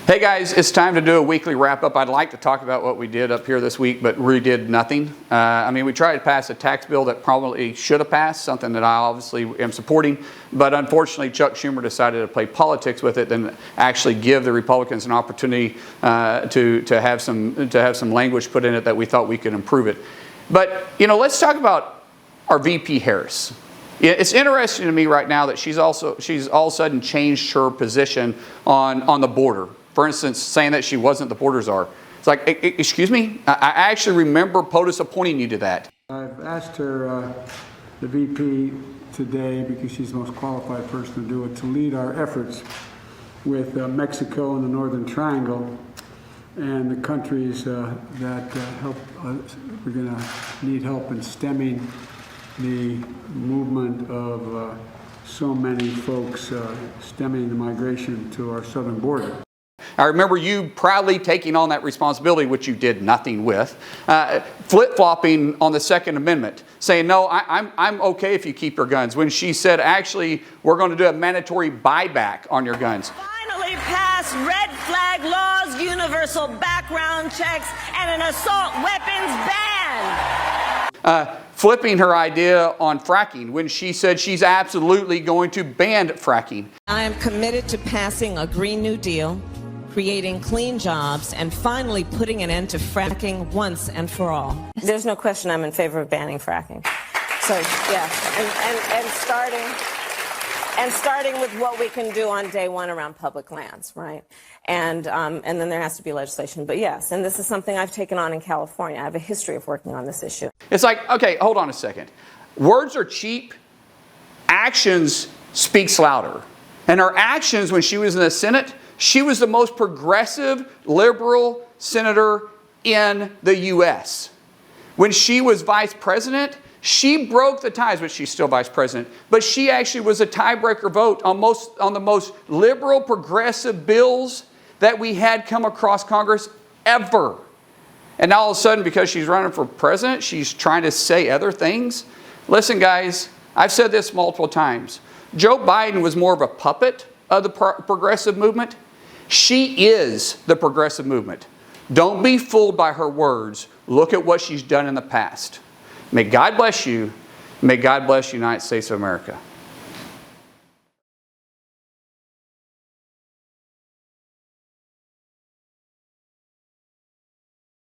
Hey guys, it's time to do a weekly wrap-up. I'd like to talk about what we did up here this week, but we did nothing. We tried to pass a tax bill that probably should have passed, something that I obviously am supporting, but unfortunately Chuck Schumer decided to play politics with it and actually give the Republicans an opportunity to have some language put in it that we thought we could improve it. But, let's talk about our VP Harris. It's interesting to me right now that she's all of a sudden changed her position on the border. For instance, saying that she wasn't the border czar. It's like, excuse me? I actually remember POTUS appointing you to that. I've asked her, the VP today, because she's the most qualified person to do it, to lead our efforts with Mexico and the Northern Triangle and the countries that help. We're going to need help in stemming the movement of so many folks, stemming the migration to our southern border. I remember you proudly taking on that responsibility, which you did nothing with, flip-flopping on the Second Amendment, saying, no, I'm okay if you keep your guns, when she said, actually, we're going to do a mandatory buyback on your guns. Finally passed red flag laws, universal background checks, and an assault weapons ban. Flipping her idea on fracking when she said she's absolutely going to ban fracking. I am committed to passing a Green New Deal, creating clean jobs, and finally putting an end to fracking once and for all. There's no question I'm in favor of banning fracking. So, yeah, and starting with what we can do on day one around public lands, right? And then there has to be legislation. But yes, and this is something I've taken on in California. I have a history of working on this issue. It's like, okay, hold on a second. Words are cheap. Actions speaks louder. And her actions when she was in the Senate, she was the most progressive, liberal senator in the U.S. When she was vice president, she broke the ties, but she's still vice president. But she actually was a tiebreaker vote on the most liberal, progressive bills that we had come across Congress ever. And now all of a sudden, because she's running for president, she's trying to say other things. Listen, guys, I've said this multiple times. Joe Biden was more of a puppet of the progressive movement. She is the progressive movement. Don't be fooled by her words. Look at what she's done in the past. May God bless you. May God bless the United States of America.